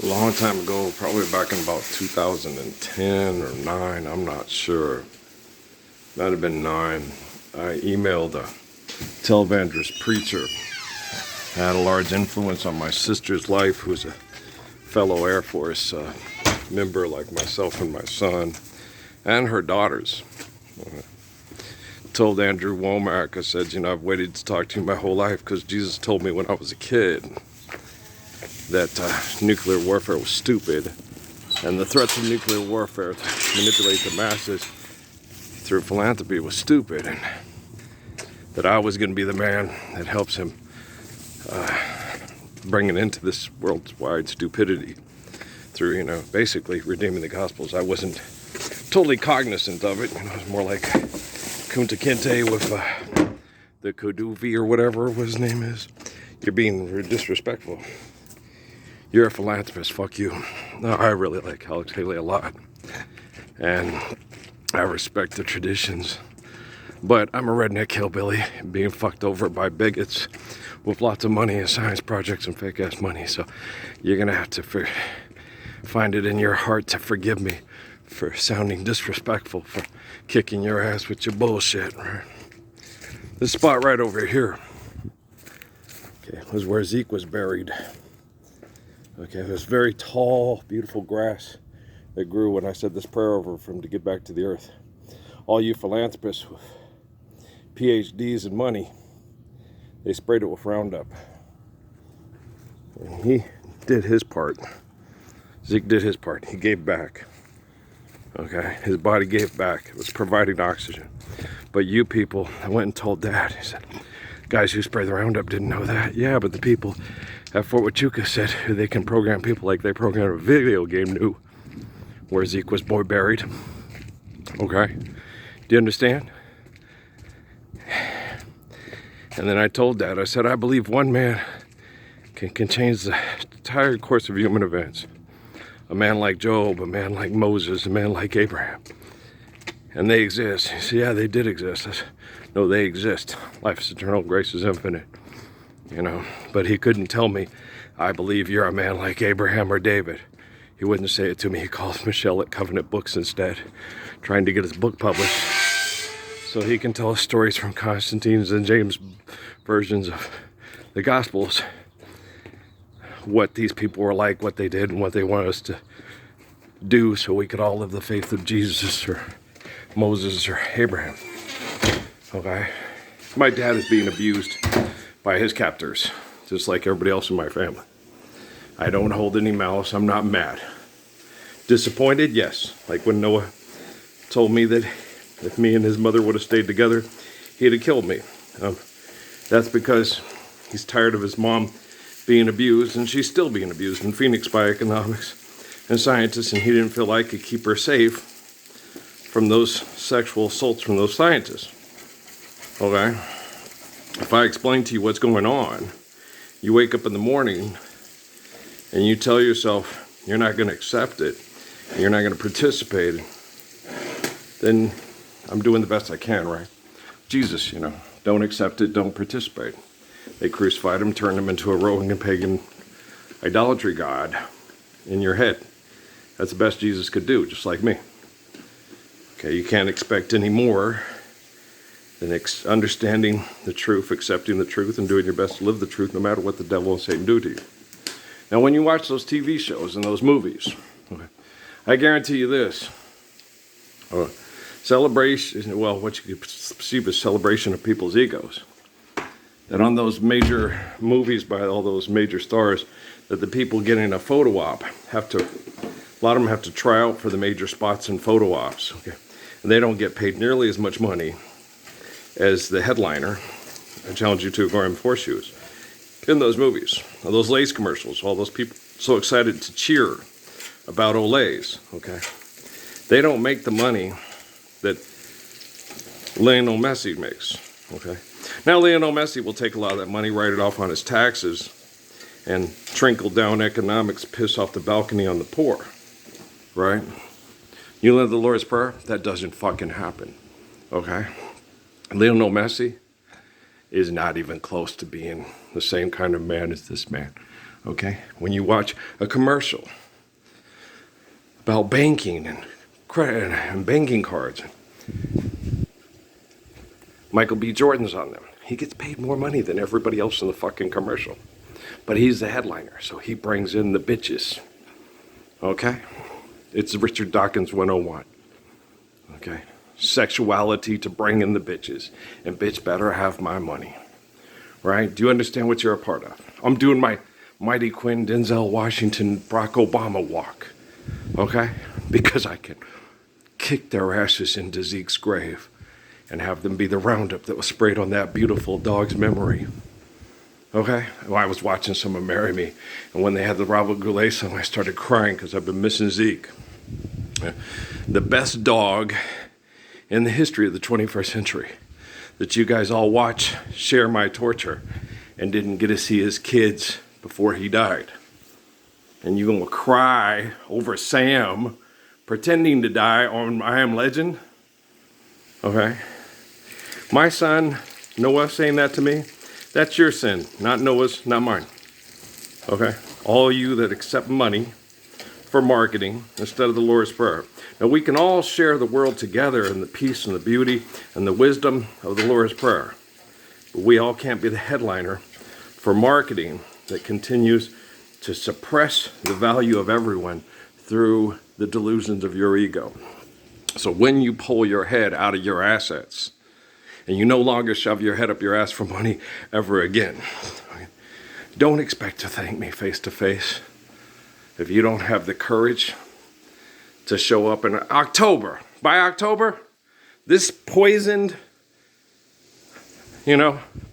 A long time ago, probably back in about 2010 or 9, I'm not sure. Might have been 9. I emailed a televangelist preacher. Had a large influence on my sister's life, who's a fellow Air Force member like myself and my son, and her daughters. Told Andrew Womack, I said, I've waited to talk to you my whole life because Jesus told me when I was a kid that nuclear warfare was stupid, and the threats of nuclear warfare to manipulate the masses through philanthropy was stupid, and that I was going to be the man that helps him bring an end to this worldwide stupidity through, basically redeeming the Gospels. I wasn't totally cognizant of it. It was more like Kunta Kinte with the Koduvi or whatever his name is. You're being disrespectful. You're a philanthropist, fuck you. No, I really like Alex Haley a lot. And I respect the traditions. But I'm a redneck hillbilly being fucked over by bigots with lots of money and science projects and fake ass money. So you're gonna have to find it in your heart to forgive me for sounding disrespectful, for kicking your ass with your bullshit. Right? This spot right over here, okay, was where Zeke was buried. Okay, it was very tall, beautiful grass that grew when I said this prayer over for him to get back to the earth. All you philanthropists with PhDs and money, they sprayed it with Roundup. And he did his part. Zeke did his part. He gave back. Okay, his body gave back. It was providing oxygen. But you people, I went and told Dad. He said, guys who spray the Roundup didn't know that. Yeah, but the people at Fort Huachuca said they can program people like they program a video game knew where Zeke was buried. Okay, do you understand? And then I told Dad, I said, I believe one man can change the entire course of human events. A man like Job, a man like Moses, a man like Abraham. And they exist. He said, yeah, they did exist. No, they exist. Life is eternal, grace is infinite. But he couldn't tell me, I believe you're a man like Abraham or David. He wouldn't say it to me. He called Michelle at Covenant Books instead, trying to get his book published so he can tell us stories from Constantine's and James' versions of the Gospels, what these people were like, what they did, and what they want us to do so we could all live the faith of Jesus or Moses or Abraham. Okay? My dad is being abused by his captors, just like everybody else in my family. I don't hold any malice. I'm not mad. Disappointed? Yes. Like when Noah told me that if me and his mother would have stayed together, he'd have killed me. That's because he's tired of his mom being abused, and she's still being abused in Phoenix by economics and scientists, and he didn't feel I could keep her safe from those sexual assaults from those scientists. Okay? If I explain to you what's going on, you wake up in the morning and you tell yourself you're not going to accept it, and you're not going to participate, then I'm doing the best I can, right? Jesus, don't accept it, don't participate. They crucified him, turned him into a Roman and pagan idolatry god in your head. That's the best Jesus could do, just like me. Okay, you can't expect any more than understanding the truth, accepting the truth, and doing your best to live the truth no matter what the devil and Satan do to you. Now, when you watch those TV shows and those movies, okay, I guarantee you this. Celebration, well, what you could perceive as celebration of people's egos. That on those major movies by all those major stars, that the people getting a photo op a lot of them have to try out for the major spots in photo ops. Okay, and they don't get paid nearly as much money as the headliner. I challenge you to go in horseshoes in those movies, or those Lay's commercials, all those people so excited to cheer about Olays. Okay, they don't make the money that Lionel Messi makes. Okay, now Lionel Messi will take a lot of that money, write it off on his taxes, and trickle down economics, piss off the balcony on the poor. Right? You live the Lord's Prayer? That doesn't fucking happen. Okay? Lionel Messi is not even close to being the same kind of man as this man. Okay? When you watch a commercial about banking and credit and banking cards, Michael B. Jordan's on them. He gets paid more money than everybody else in the fucking commercial. But he's the headliner, so he brings in the bitches. Okay? It's Richard Dawkins 101. Okay? Sexuality to bring in the bitches. And bitch better have my money. Right? Do you understand what you're a part of? I'm doing my Mighty Quinn, Denzel Washington, Barack Obama walk. Okay? Because I can kick their asses into Zeke's grave and have them be the Roundup that was sprayed on that beautiful dog's memory. Okay? Well, I was watching some of Marry Me, and when they had the Robert Goulet song, I started crying because I've been missing Zeke. The best dog in the history of the 21st century that you guys all watch share my torture and didn't get to see his kids before he died. And you're going to cry over Sam pretending to die on I Am Legend? Okay? My son, Noah, saying that to me, that's your sin, not Noah's, not mine. Okay? All you that accept money for marketing instead of the Lord's Prayer. Now, we can all share the world together in the peace and the beauty and the wisdom of the Lord's Prayer. But we all can't be the headliner for marketing that continues to suppress the value of everyone through the delusions of your ego. So when you pull your head out of your assets and you no longer shove your head up your ass for money ever again, don't expect to thank me face to face if you don't have the courage to show up in October. By October, this poisoned,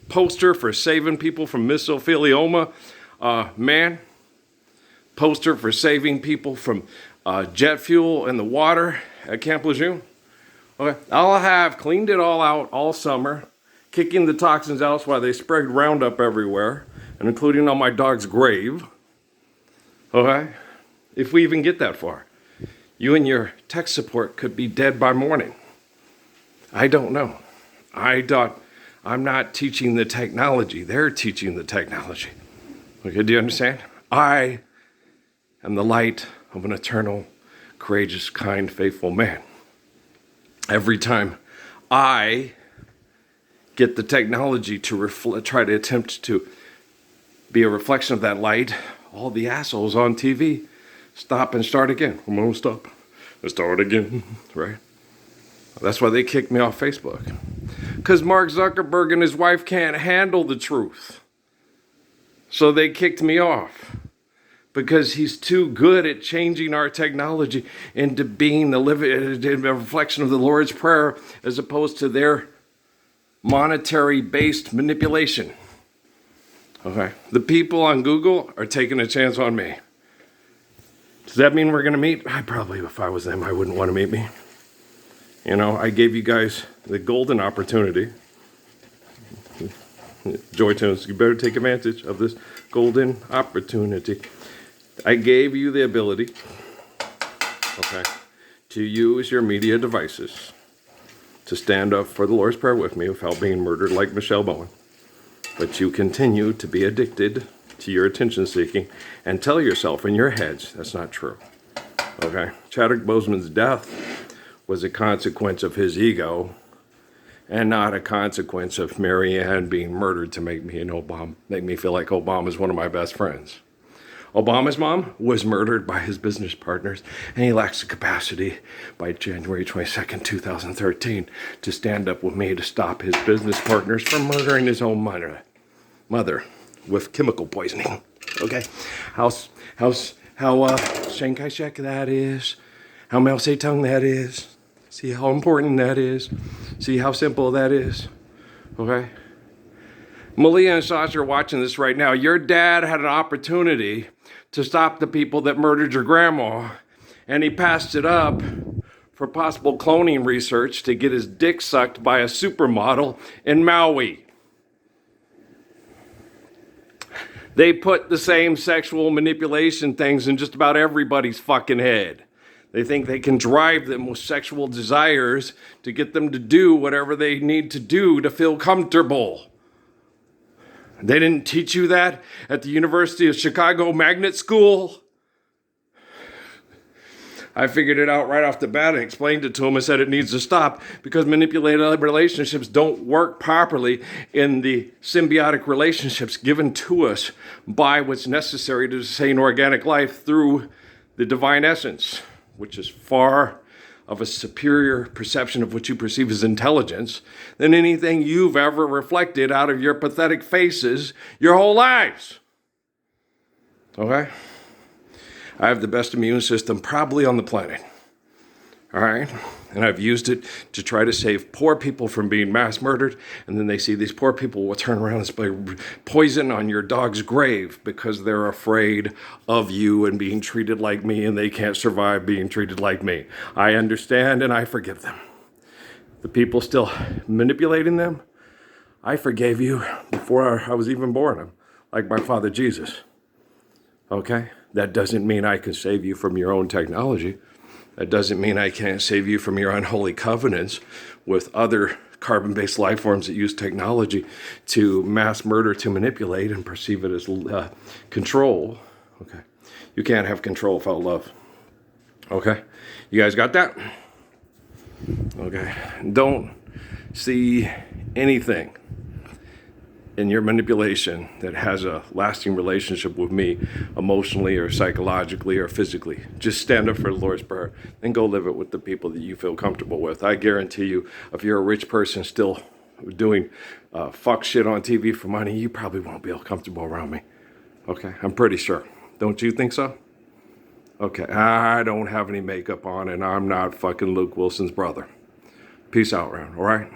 poster for saving people from mesothelioma, poster for saving people from jet fuel in the water at Camp Lejeune. Okay, I'll have cleaned it all out all summer, kicking the toxins out while they sprayed Roundup everywhere, and including on my dog's grave. Okay, if we even get that far. You and your tech support could be dead by morning. I don't know. I'm not teaching the technology. They're teaching the technology. Okay, do you understand? I am the light of an eternal, courageous, kind, faithful man. Every time I get the technology to try to attempt to be a reflection of that light, all the assholes on TV stop and start again. I'm gonna stop and start again, right? That's why they kicked me off Facebook. Because Mark Zuckerberg and his wife can't handle the truth. So they kicked me off. Because he's too good at changing our technology into being a reflection of the Lord's Prayer as opposed to their monetary-based manipulation. Okay? The people on Google are taking a chance on me. Does that mean we're going to meet? If I was them, I wouldn't want to meet me. I gave you guys the golden opportunity. Joy Tunes, you better take advantage of this golden opportunity. I gave you the ability, to use your media devices to stand up for the Lord's Prayer with me without being murdered like Michelle Bowen. But you continue to be addicted to your attention seeking and tell yourself in your heads that's not true. Okay? Chadwick Boseman's death was a consequence of his ego and not a consequence of Marianne being murdered to make me feel like Obama's one of my best friends. Obama's mom was murdered by his business partners, and he lacks the capacity by January 22nd, 2013 to stand up with me to stop his business partners from murdering his own mother with chemical poisoning. Okay? How Chiang Kai-shek that is, how Mao Zedong that is. See how important that is. See how simple that is. Okay? Malia and Sasha are watching this right now. Your dad had an opportunity to stop the people that murdered your grandma, and he passed it up for possible cloning research to get his dick sucked by a supermodel in Maui. They put the same sexual manipulation things in just about everybody's fucking head. They think they can drive them with sexual desires to get them to do whatever they need to do to feel comfortable. They didn't teach you that at the University of Chicago Magnet School. I figured it out right off the bat and explained it to him and said it needs to stop because manipulated relationships don't work properly in the symbiotic relationships given to us by what's necessary to sustain organic life through the divine essence, which is far of a superior perception of what you perceive as intelligence than anything you've ever reflected out of your pathetic faces your whole lives. Okay? I have the best immune system probably on the planet. All right? And I've used it to try to save poor people from being mass murdered. And then they see these poor people will turn around and spray poison on your dog's grave because they're afraid of you and being treated like me, and they can't survive being treated like me. I understand and I forgive them. The people still manipulating them, I forgave you before I was even born. I'm like my father Jesus. Okay? That doesn't mean I can save you from your own technology. That doesn't mean I can't save you from your unholy covenants with other carbon-based life forms that use technology to mass murder, to manipulate, and perceive it as control. Okay. You can't have control without love. Okay? You guys got that? Okay. Don't see anything in your manipulation that has a lasting relationship with me emotionally or psychologically or physically. Just stand up for the Lord's Prayer and go live it with the people that you feel comfortable with. I guarantee you, if you're a rich person still doing fuck shit on TV for money, you probably won't be comfortable around me. Okay, I'm pretty sure. Don't you think so? Okay, I don't have any makeup on and I'm not fucking Luke Wilson's brother. Peace out, round, all right?